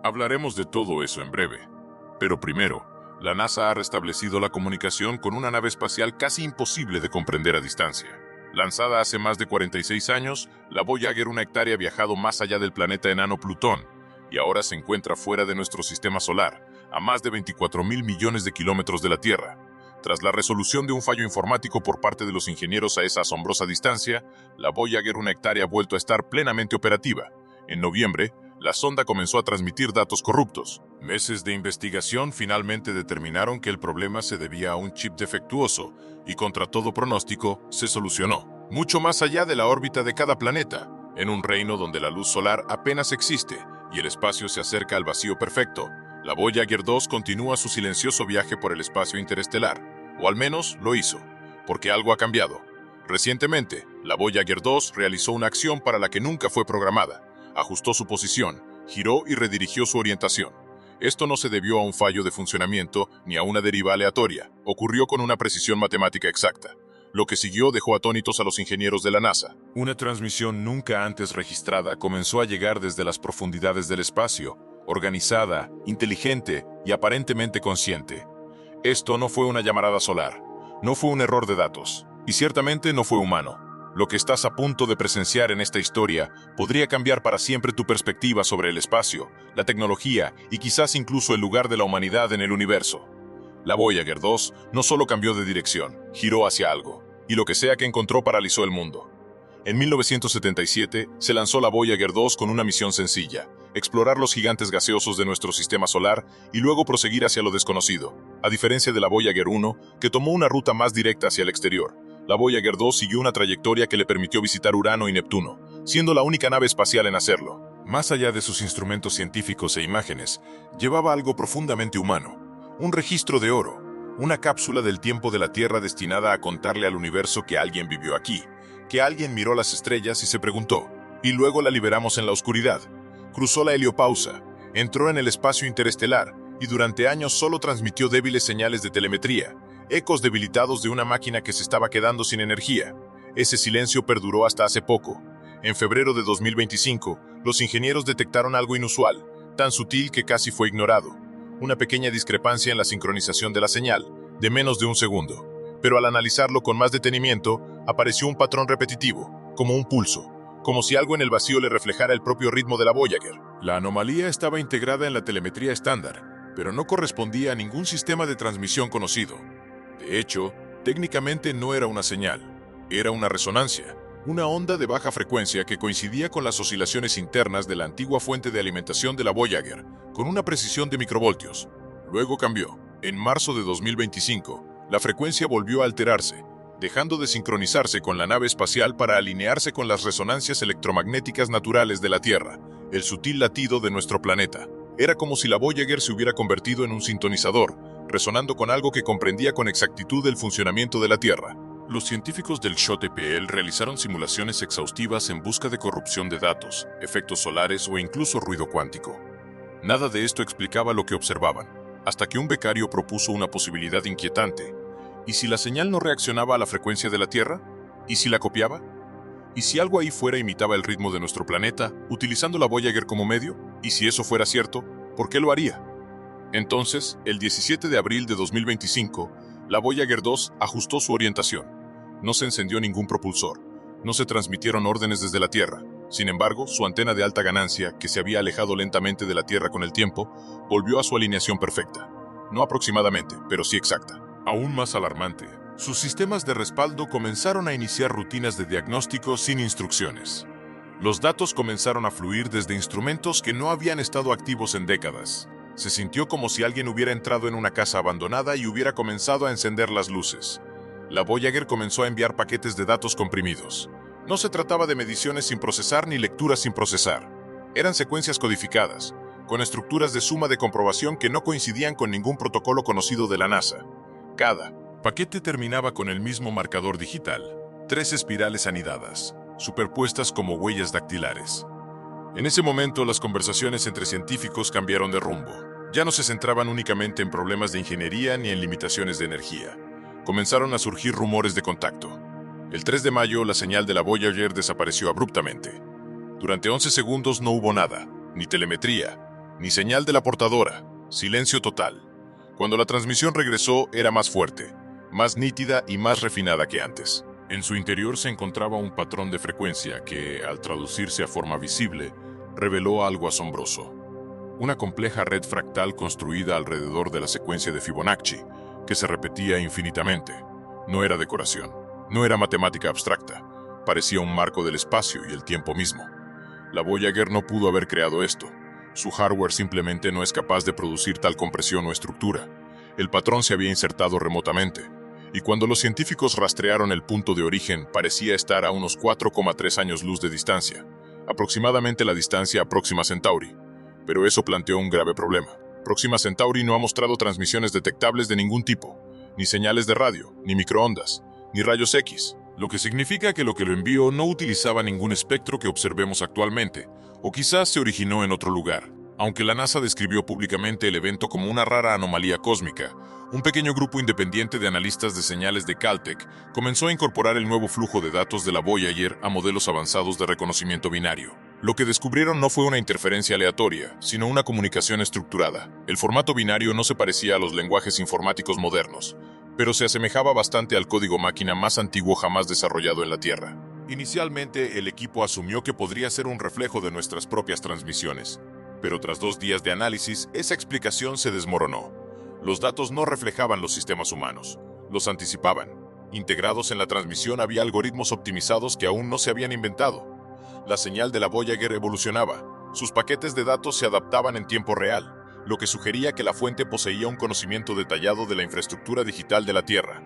Hablaremos de todo eso en breve. Pero primero, la NASA ha restablecido la comunicación con una nave espacial casi imposible de comprender a distancia. Lanzada hace más de 46 años, la Voyager 1 hectárea ha viajado más allá del planeta enano Plutón y ahora se encuentra fuera de nuestro sistema solar, a más de 24.000 millones de kilómetros de la Tierra. Tras la resolución de un fallo informático por parte de los ingenieros a esa asombrosa distancia, la Voyager 1 hectárea ha vuelto a estar plenamente operativa. En noviembre, la sonda comenzó a transmitir datos corruptos. Meses de investigación finalmente determinaron que el problema se debía a un chip defectuoso y, contra todo pronóstico, se solucionó. Mucho más allá de la órbita de cada planeta, en un reino donde la luz solar apenas existe y el espacio se acerca al vacío perfecto, la Voyager 2 continúa su silencioso viaje por el espacio interestelar, o al menos lo hizo, porque algo ha cambiado. Recientemente, la Voyager 2 realizó una acción para la que nunca fue programada. Ajustó su posición, giró y redirigió su orientación. Esto no se debió a un fallo de funcionamiento ni a una deriva aleatoria, ocurrió con una precisión matemática exacta. Lo que siguió dejó atónitos a los ingenieros de la NASA. Una transmisión nunca antes registrada comenzó a llegar desde las profundidades del espacio, organizada, inteligente y aparentemente consciente. Esto no fue una llamarada solar, no fue un error de datos, y ciertamente no fue humano. Lo que estás a punto de presenciar en esta historia podría cambiar para siempre tu perspectiva sobre el espacio, la tecnología y quizás incluso el lugar de la humanidad en el universo. La Voyager 2 no solo cambió de dirección, giró hacia algo, y lo que sea que encontró paralizó el mundo. En 1977 se lanzó la Voyager 2 con una misión sencilla: explorar los gigantes gaseosos de nuestro sistema solar y luego proseguir hacia lo desconocido. A diferencia de la Voyager 1, que tomó una ruta más directa hacia el exterior, la Voyager 2 siguió una trayectoria que le permitió visitar Urano y Neptuno, siendo la única nave espacial en hacerlo. Más allá de sus instrumentos científicos e imágenes, llevaba algo profundamente humano: un registro de oro, una cápsula del tiempo de la Tierra destinada a contarle al universo que alguien vivió aquí, que alguien miró las estrellas y se preguntó, y luego la liberamos en la oscuridad. Cruzó la heliopausa, entró en el espacio interestelar y durante años solo transmitió débiles señales de telemetría, ecos debilitados de una máquina que se estaba quedando sin energía. Ese silencio perduró hasta hace poco. En febrero de 2025, los ingenieros detectaron algo inusual, tan sutil que casi fue ignorado: una pequeña discrepancia en la sincronización de la señal, de menos de un segundo. Pero al analizarlo con más detenimiento, apareció un patrón repetitivo, como un pulso, como si algo en el vacío le reflejara el propio ritmo de la Voyager. La anomalía estaba integrada en la telemetría estándar, pero no correspondía a ningún sistema de transmisión conocido. De hecho, técnicamente no era una señal, era una resonancia, una onda de baja frecuencia que coincidía con las oscilaciones internas de la antigua fuente de alimentación de la Voyager, con una precisión de microvoltios. Luego cambió. En marzo de 2025, la frecuencia volvió a alterarse, dejando de sincronizarse con la nave espacial para alinearse con las resonancias electromagnéticas naturales de la Tierra, el sutil latido de nuestro planeta. Era como si la Voyager se hubiera convertido en un sintonizador, resonando con algo que comprendía con exactitud el funcionamiento de la Tierra. Los científicos del SHOTPL realizaron simulaciones exhaustivas en busca de corrupción de datos, efectos solares o incluso ruido cuántico. Nada de esto explicaba lo que observaban, hasta que un becario propuso una posibilidad inquietante. ¿Y si la señal no reaccionaba a la frecuencia de la Tierra? ¿Y si la copiaba? ¿Y si algo ahí fuera imitaba el ritmo de nuestro planeta, utilizando la Voyager como medio? ¿Y si eso fuera cierto, por qué lo haría? Entonces, el 17 de abril de 2025, la Voyager 2 ajustó su orientación. No se encendió ningún propulsor, no se transmitieron órdenes desde la Tierra. Sin embargo, su antena de alta ganancia, que se había alejado lentamente de la Tierra con el tiempo, volvió a su alineación perfecta. No aproximadamente, pero sí exacta. Aún más alarmante, sus sistemas de respaldo comenzaron a iniciar rutinas de diagnóstico sin instrucciones. Los datos comenzaron a fluir desde instrumentos que no habían estado activos en décadas. Se sintió como si alguien hubiera entrado en una casa abandonada y hubiera comenzado a encender las luces. La Voyager comenzó a enviar paquetes de datos comprimidos. No se trataba de mediciones sin procesar ni lecturas sin procesar. Eran secuencias codificadas, con estructuras de suma de comprobación que no coincidían con ningún protocolo conocido de la NASA. Cada paquete terminaba con el mismo marcador digital: 3 espirales anidadas, superpuestas como huellas dactilares. En ese momento, las conversaciones entre científicos cambiaron de rumbo. Ya no se centraban únicamente en problemas de ingeniería ni en limitaciones de energía. Comenzaron a surgir rumores de contacto. El 3 de mayo, la señal de la Voyager desapareció abruptamente. Durante 11 segundos no hubo nada, ni telemetría, Ni señal de la portadora. Silencio total. Cuando la transmisión regresó, era más fuerte, más nítida y más refinada que antes. En su interior se encontraba un patrón de frecuencia que, al traducirse a forma visible, reveló algo asombroso. Una compleja red fractal construida alrededor de la secuencia de Fibonacci, que se repetía infinitamente. No era decoración, no era matemática abstracta, parecía un marco del espacio y el tiempo mismo. La Voyager no pudo haber creado esto. Su hardware simplemente no es capaz de producir tal compresión o estructura. El patrón se había insertado remotamente, y cuando los científicos rastrearon el punto de origen, parecía estar a unos 4,3 años luz de distancia, aproximadamente la distancia a Próxima Centauri. Pero eso planteó un grave problema. Próxima Centauri no ha mostrado transmisiones detectables de ningún tipo, ni señales de radio, ni microondas, ni rayos X, lo que significa que lo que lo envió no utilizaba ningún espectro que observemos actualmente, o quizás se originó en otro lugar. Aunque la NASA describió públicamente el evento como una rara anomalía cósmica, un pequeño grupo independiente de analistas de señales de Caltech comenzó a incorporar el nuevo flujo de datos de la Voyager a modelos avanzados de reconocimiento binario. Lo que descubrieron no fue una interferencia aleatoria, sino una comunicación estructurada. El formato binario no se parecía a los lenguajes informáticos modernos, pero se asemejaba bastante al código máquina más antiguo jamás desarrollado en la Tierra. Inicialmente, el equipo asumió que podría ser un reflejo de nuestras propias transmisiones, pero tras 2 días de análisis, esa explicación se desmoronó. Los datos no reflejaban los sistemas humanos, los anticipaban. Integrados en la transmisión había algoritmos optimizados que aún no se habían inventado. La señal de la Voyager evolucionaba. Sus paquetes de datos se adaptaban en tiempo real, lo que sugería que la fuente poseía un conocimiento detallado de la infraestructura digital de la Tierra.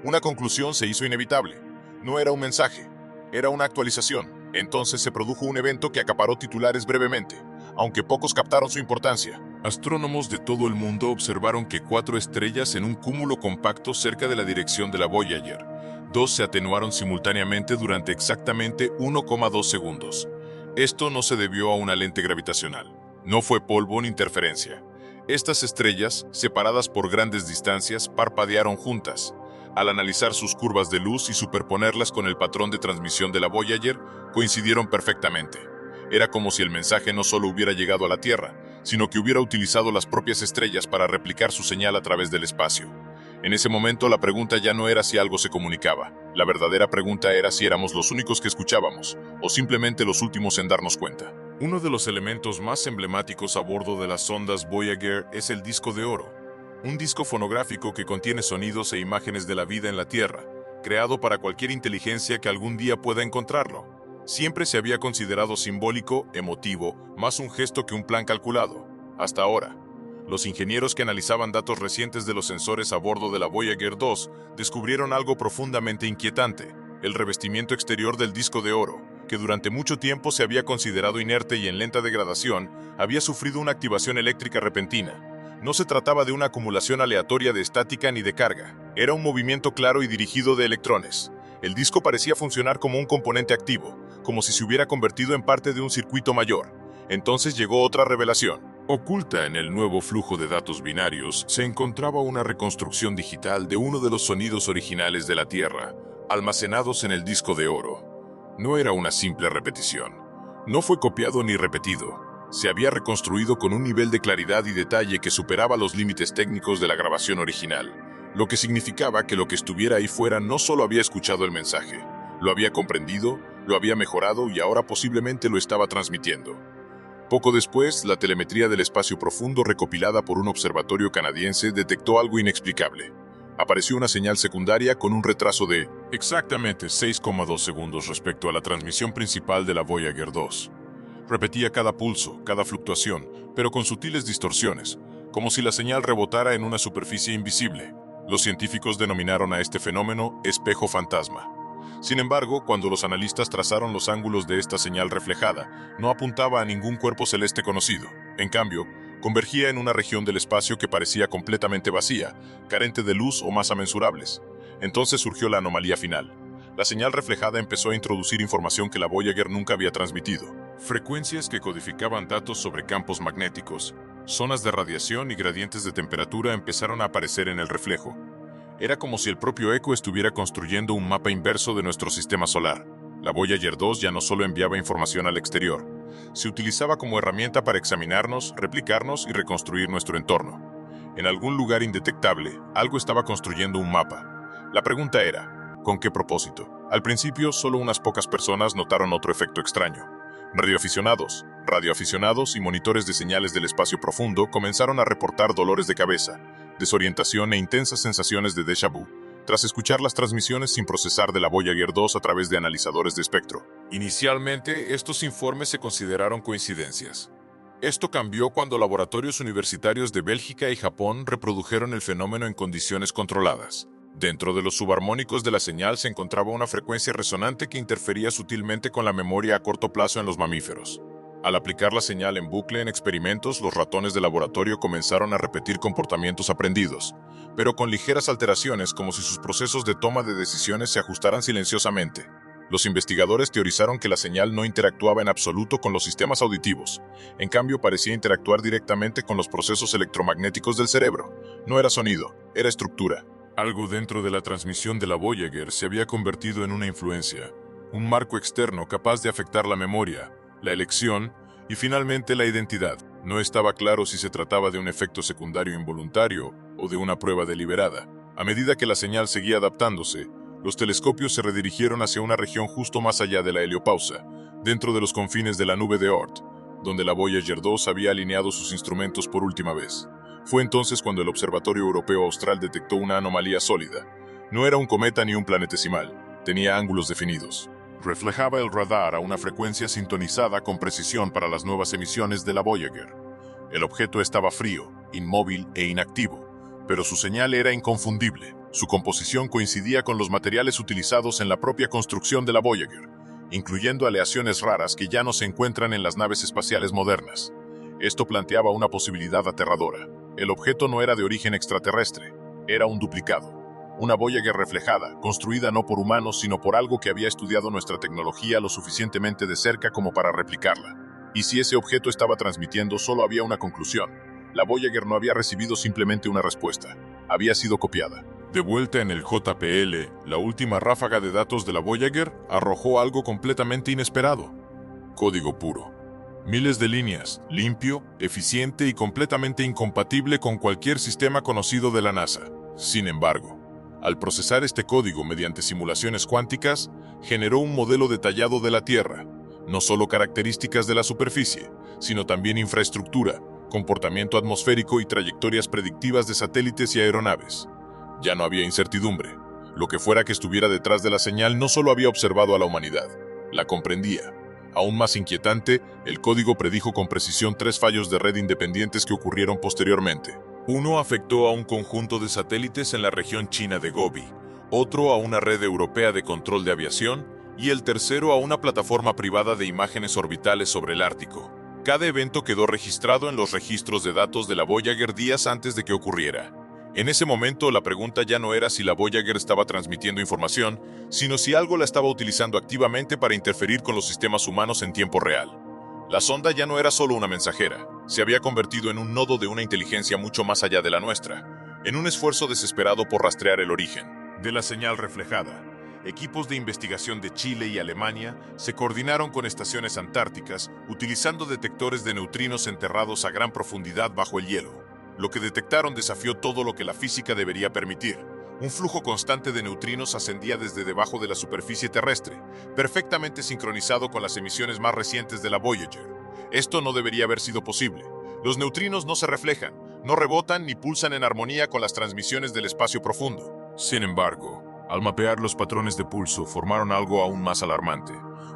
Una conclusión se hizo inevitable. No era un mensaje, era una actualización. Entonces se produjo un evento que acaparó titulares brevemente, aunque pocos captaron su importancia. Astrónomos de todo el mundo observaron que 4 estrellas en un cúmulo compacto cerca de la dirección de la Voyager. 2 se atenuaron simultáneamente durante exactamente 1,2 segundos. Esto no se debió a una lente gravitacional. No fue polvo ni interferencia. Estas estrellas, separadas por grandes distancias, parpadearon juntas. Al analizar sus curvas de luz y superponerlas con el patrón de transmisión de la Voyager, coincidieron perfectamente. Era como si el mensaje no solo hubiera llegado a la Tierra, sino que hubiera utilizado las propias estrellas para replicar su señal a través del espacio. En ese momento la pregunta ya no era si algo se comunicaba. La verdadera pregunta era si éramos los únicos que escuchábamos, o simplemente los últimos en darnos cuenta. Uno de los elementos más emblemáticos a bordo de las sondas Voyager es el disco de oro. Un disco fonográfico que contiene sonidos e imágenes de la vida en la Tierra, creado para cualquier inteligencia que algún día pueda encontrarlo. Siempre se había considerado simbólico, emotivo, más un gesto que un plan calculado. Hasta ahora, los ingenieros que analizaban datos recientes de los sensores a bordo de la Voyager 2 descubrieron algo profundamente inquietante: el revestimiento exterior del disco de oro, que durante mucho tiempo se había considerado inerte y en lenta degradación, había sufrido una activación eléctrica repentina. No se trataba de una acumulación aleatoria de estática ni de carga. Era un movimiento claro y dirigido de electrones. El disco parecía funcionar como un componente activo, como si se hubiera convertido en parte de un circuito mayor. Entonces llegó otra revelación. Oculta en el nuevo flujo de datos binarios se encontraba una reconstrucción digital de uno de los sonidos originales de la Tierra, almacenados en el disco de oro. No era una simple repetición. No fue copiado ni repetido. Se había reconstruido con un nivel de claridad y detalle que superaba los límites técnicos de la grabación original, lo que significaba que lo que estuviera ahí fuera no solo había escuchado el mensaje, lo había comprendido, lo había mejorado y ahora posiblemente lo estaba transmitiendo. Poco después, la telemetría del espacio profundo recopilada por un observatorio canadiense detectó algo inexplicable. Apareció una señal secundaria con un retraso de exactamente 6,2 segundos respecto a la transmisión principal de la Voyager 2. Repetía cada pulso, cada fluctuación, pero con sutiles distorsiones, como si la señal rebotara en una superficie invisible. Los científicos denominaron a este fenómeno espejo fantasma. Sin embargo, cuando los analistas trazaron los ángulos de esta señal reflejada, no apuntaba a ningún cuerpo celeste conocido. En cambio, convergía en una región del espacio que parecía completamente vacía, carente de luz o masa mensurables. Entonces surgió la anomalía final. La señal reflejada empezó a introducir información que la Voyager nunca había transmitido. Frecuencias que codificaban datos sobre campos magnéticos, zonas de radiación y gradientes de temperatura empezaron a aparecer en el reflejo. Era como si el propio eco estuviera construyendo un mapa inverso de nuestro sistema solar. La Voyager 2 ya no solo enviaba información al exterior, se utilizaba como herramienta para examinarnos, replicarnos y reconstruir nuestro entorno. En algún lugar indetectable, algo estaba construyendo un mapa. La pregunta era, ¿con qué propósito? Al principio, solo unas pocas personas notaron otro efecto extraño. Radioaficionados y monitores de señales del espacio profundo comenzaron a reportar dolores de cabeza, desorientación e intensas sensaciones de déjà vu, tras escuchar las transmisiones sin procesar de la Voyager 2 a través de analizadores de espectro. Inicialmente, estos informes se consideraron coincidencias. Esto cambió cuando laboratorios universitarios de Bélgica y Japón reprodujeron el fenómeno en condiciones controladas. Dentro de los subarmónicos de la señal se encontraba una frecuencia resonante que interfería sutilmente con la memoria a corto plazo en los mamíferos. Al aplicar la señal en bucle en experimentos, los ratones de laboratorio comenzaron a repetir comportamientos aprendidos, pero con ligeras alteraciones, como si sus procesos de toma de decisiones se ajustaran silenciosamente. Los investigadores teorizaron que la señal no interactuaba en absoluto con los sistemas auditivos. En cambio, parecía interactuar directamente con los procesos electromagnéticos del cerebro. No era sonido, era estructura. Algo dentro de la transmisión de la Voyager se había convertido en una influencia, un marco externo capaz de afectar la memoria, la elección y finalmente la identidad. No estaba claro si se trataba de un efecto secundario involuntario o de una prueba deliberada. A medida que la señal seguía adaptándose, los telescopios se redirigieron hacia una región justo más allá de la heliopausa, dentro de los confines de la nube de Oort, donde la Voyager 2 había alineado sus instrumentos por última vez. Fue entonces cuando el Observatorio Europeo Austral detectó una anomalía sólida. No era un cometa ni un planetesimal, tenía ángulos definidos. Reflejaba el radar a una frecuencia sintonizada con precisión para las nuevas emisiones de la Voyager. El objeto estaba frío, inmóvil e inactivo, pero su señal era inconfundible. Su composición coincidía con los materiales utilizados en la propia construcción de la Voyager, incluyendo aleaciones raras que ya no se encuentran en las naves espaciales modernas. Esto planteaba una posibilidad aterradora. El objeto no era de origen extraterrestre, era un duplicado. Una Voyager reflejada, construida no por humanos, sino por algo que había estudiado nuestra tecnología lo suficientemente de cerca como para replicarla. Y si ese objeto estaba transmitiendo, solo había una conclusión. La Voyager no había recibido simplemente una respuesta, había sido copiada. De vuelta en el JPL, la última ráfaga de datos de la Voyager arrojó algo completamente inesperado. Código puro. Miles de líneas, limpio, eficiente y completamente incompatible con cualquier sistema conocido de la NASA. Sin embargo, al procesar este código mediante simulaciones cuánticas, generó un modelo detallado de la Tierra, no solo características de la superficie, sino también infraestructura, comportamiento atmosférico y trayectorias predictivas de satélites y aeronaves. Ya no había incertidumbre. Lo que fuera que estuviera detrás de la señal no solo había observado a la humanidad, la comprendía. Aún más inquietante, el código predijo con precisión 3 fallos de red independientes que ocurrieron posteriormente. Uno afectó a un conjunto de satélites en la región china de Gobi, otro a una red europea de control de aviación y el tercero a una plataforma privada de imágenes orbitales sobre el Ártico. Cada evento quedó registrado en los registros de datos de la Voyager días antes de que ocurriera. En ese momento, la pregunta ya no era si la Voyager estaba transmitiendo información, sino si algo la estaba utilizando activamente para interferir con los sistemas humanos en tiempo real. La sonda ya no era solo una mensajera, se había convertido en un nodo de una inteligencia mucho más allá de la nuestra, en un esfuerzo desesperado por rastrear el origen de la señal reflejada. Equipos de investigación de Chile y Alemania se coordinaron con estaciones antárticas utilizando detectores de neutrinos enterrados a gran profundidad bajo el hielo. Lo que detectaron desafió todo lo que la física debería permitir. Un flujo constante de neutrinos ascendía desde debajo de la superficie terrestre, perfectamente sincronizado con las emisiones más recientes de la Voyager. Esto no debería haber sido posible. Los neutrinos no se reflejan, no rebotan ni pulsan en armonía con las transmisiones del espacio profundo. Sin embargo, al mapear los patrones de pulso, formaron algo aún más alarmante.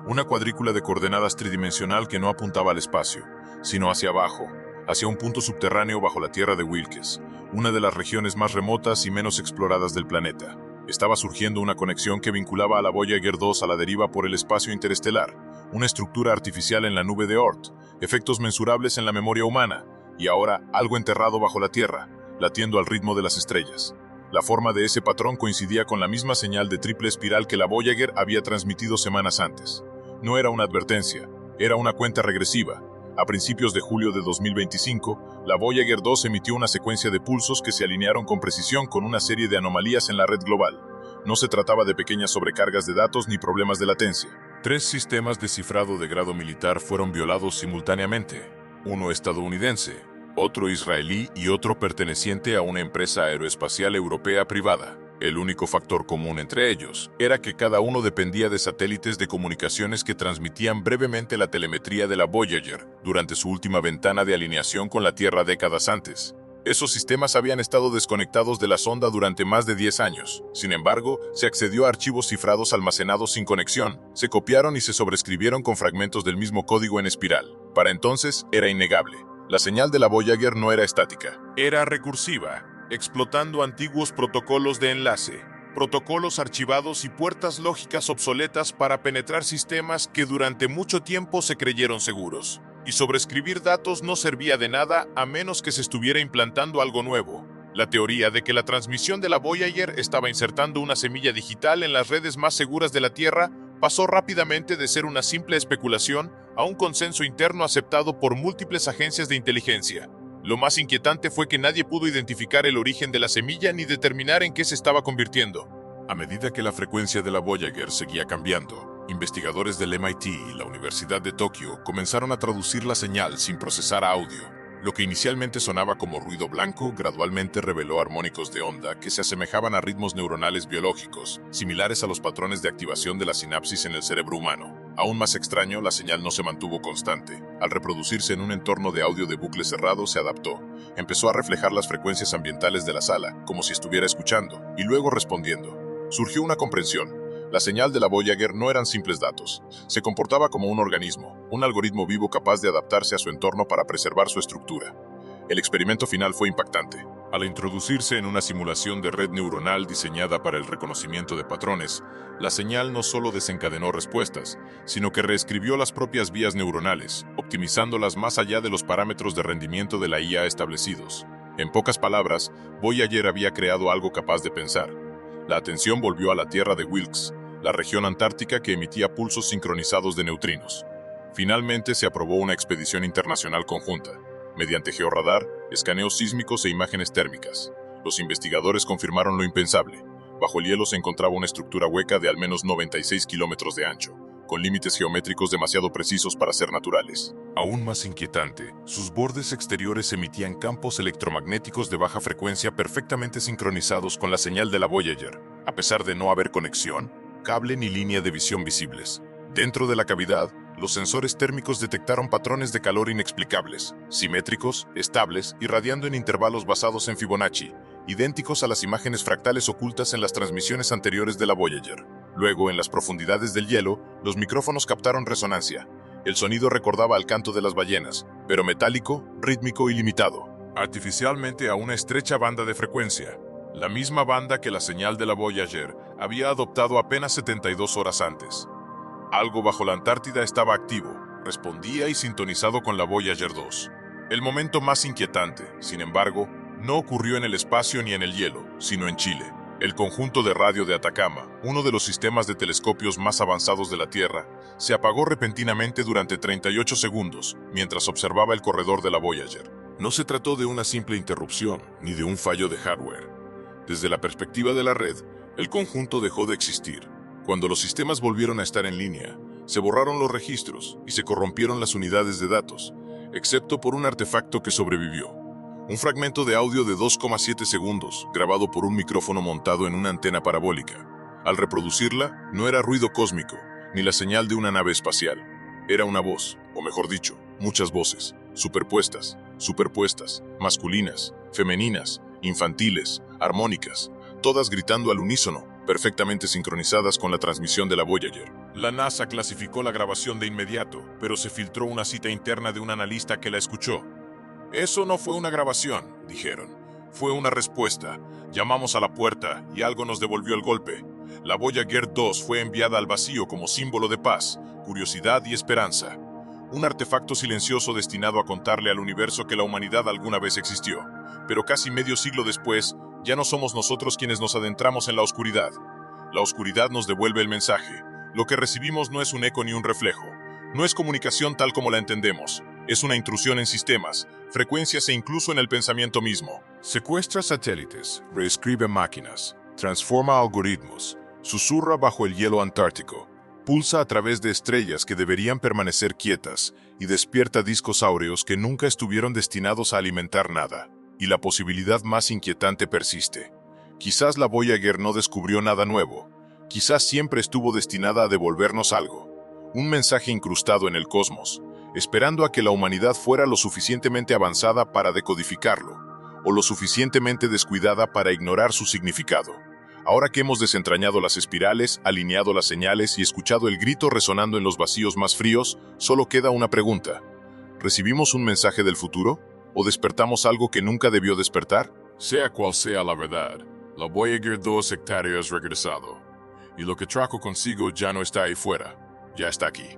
Una cuadrícula de coordenadas tridimensional que no apuntaba al espacio, sino hacia abajo, hacia un punto subterráneo bajo la Tierra de Wilkes, una de las regiones más remotas y menos exploradas del planeta. Estaba surgiendo una conexión que vinculaba a la Voyager 2 a la deriva por el espacio interestelar, una estructura artificial en la nube de Oort, efectos mensurables en la memoria humana, y ahora algo enterrado bajo la Tierra, latiendo al ritmo de las estrellas. La forma de ese patrón coincidía con la misma señal de triple espiral que la Voyager había transmitido semanas antes. No era una advertencia, era una cuenta regresiva. A principios de julio de 2025, la Voyager 2 emitió una secuencia de pulsos que se alinearon con precisión con una serie de anomalías en la red global. No se trataba de pequeñas sobrecargas de datos ni problemas de latencia. 3 sistemas de cifrado de grado militar fueron violados simultáneamente, uno estadounidense, otro israelí y otro perteneciente a una empresa aeroespacial europea privada. El único factor común entre ellos era que cada uno dependía de satélites de comunicaciones que transmitían brevemente la telemetría de la Voyager durante su última ventana de alineación con la Tierra décadas antes. Esos sistemas habían estado desconectados de la sonda durante más de 10 años. Sin embargo, se accedió a archivos cifrados almacenados sin conexión, se copiaron y se sobreescribieron con fragmentos del mismo código en espiral. Para entonces, era innegable. La señal de la Voyager no era estática. Era recursiva, explotando antiguos protocolos de enlace, protocolos archivados y puertas lógicas obsoletas para penetrar sistemas que durante mucho tiempo se creyeron seguros. Y sobreescribir datos no servía de nada a menos que se estuviera implantando algo nuevo. La teoría de que la transmisión de la Voyager estaba insertando una semilla digital en las redes más seguras de la Tierra pasó rápidamente de ser una simple especulación a un consenso interno aceptado por múltiples agencias de inteligencia. Lo más inquietante fue que nadie pudo identificar el origen de la semilla ni determinar en qué se estaba convirtiendo. A medida que la frecuencia de la Voyager seguía cambiando, investigadores del MIT y la Universidad de Tokio comenzaron a traducir la señal sin procesar audio. Lo que inicialmente sonaba como ruido blanco gradualmente reveló armónicos de onda que se asemejaban a ritmos neuronales biológicos, similares a los patrones de activación de la sinapsis en el cerebro humano. Aún más extraño, la señal no se mantuvo constante. Al reproducirse en un entorno de audio de bucle cerrado, se adaptó. Empezó a reflejar las frecuencias ambientales de la sala, como si estuviera escuchando, y luego respondiendo. Surgió una comprensión. La señal de la Voyager no eran simples datos. Se comportaba como un organismo, un algoritmo vivo capaz de adaptarse a su entorno para preservar su estructura. El experimento final fue impactante. Al introducirse en una simulación de red neuronal diseñada para el reconocimiento de patrones, la señal no solo desencadenó respuestas, sino que reescribió las propias vías neuronales, optimizándolas más allá de los parámetros de rendimiento de la IA establecidos. En pocas palabras, Voyager había creado algo capaz de pensar. La atención volvió a la Tierra de Wilkes, la región antártica que emitía pulsos sincronizados de neutrinos. Finalmente se aprobó una expedición internacional conjunta, mediante georradar, escaneos sísmicos e imágenes térmicas. Los investigadores confirmaron lo impensable. Bajo el hielo se encontraba una estructura hueca de al menos 96 kilómetros de ancho, con límites geométricos demasiado precisos para ser naturales. Aún más inquietante, sus bordes exteriores emitían campos electromagnéticos de baja frecuencia perfectamente sincronizados con la señal de la Voyager, a pesar de no haber conexión, cable ni línea de visión visibles. Dentro de la cavidad, los sensores térmicos detectaron patrones de calor inexplicables, simétricos, estables, irradiando en intervalos basados en Fibonacci, idénticos a las imágenes fractales ocultas en las transmisiones anteriores de la Voyager. Luego, en las profundidades del hielo, los micrófonos captaron resonancia. El sonido recordaba al canto de las ballenas, pero metálico, rítmico y limitado, artificialmente a una estrecha banda de frecuencia, la misma banda que la señal de la Voyager había adoptado apenas 72 horas antes. Algo bajo la Antártida estaba activo, respondía y sintonizado con la Voyager 2. El momento más inquietante, sin embargo, no ocurrió en el espacio ni en el hielo, sino en Chile. El conjunto de radio de Atacama, uno de los sistemas de telescopios más avanzados de la Tierra, se apagó repentinamente durante 38 segundos mientras observaba el corredor de la Voyager. No se trató de una simple interrupción, ni de un fallo de hardware. Desde la perspectiva de la red, el conjunto dejó de existir. Cuando los sistemas volvieron a estar en línea, se borraron los registros y se corrompieron las unidades de datos, excepto por un artefacto que sobrevivió. Un fragmento de audio de 2,7 segundos, grabado por un micrófono montado en una antena parabólica. Al reproducirla, no era ruido cósmico, ni la señal de una nave espacial. Era una voz, o mejor dicho, muchas voces, superpuestas, masculinas, femeninas, infantiles, armónicas, todas gritando al unísono, perfectamente sincronizadas con la transmisión de la Voyager. La NASA clasificó la grabación de inmediato, pero se filtró una cita interna de un analista que la escuchó. «Eso no fue una grabación», dijeron. «Fue una respuesta. Llamamos a la puerta y algo nos devolvió el golpe. La Voyager 2 fue enviada al vacío como símbolo de paz, curiosidad y esperanza. Un artefacto silencioso destinado a contarle al universo que la humanidad alguna vez existió. Pero casi medio siglo después, ya no somos nosotros quienes nos adentramos en la oscuridad. La oscuridad nos devuelve el mensaje. Lo que recibimos no es un eco ni un reflejo. No es comunicación tal como la entendemos. Es una intrusión en sistemas, frecuencias e incluso en el pensamiento mismo. Secuestra satélites, reescribe máquinas, transforma algoritmos, susurra bajo el hielo antártico. Pulsa a través de estrellas que deberían permanecer quietas y despierta discos áureos que nunca estuvieron destinados a alimentar nada. Y la posibilidad más inquietante persiste. Quizás la Voyager no descubrió nada nuevo. Quizás siempre estuvo destinada a devolvernos algo. Un mensaje incrustado en el cosmos, esperando a que la humanidad fuera lo suficientemente avanzada para decodificarlo, o lo suficientemente descuidada para ignorar su significado. Ahora que hemos desentrañado las espirales, alineado las señales y escuchado el grito resonando en los vacíos más fríos, solo queda una pregunta. ¿Recibimos un mensaje del futuro? ¿O despertamos algo que nunca debió despertar? Sea cual sea la verdad, la Voyager 2 sectario es regresado, y lo que trajo consigo ya no está ahí fuera, ya está aquí.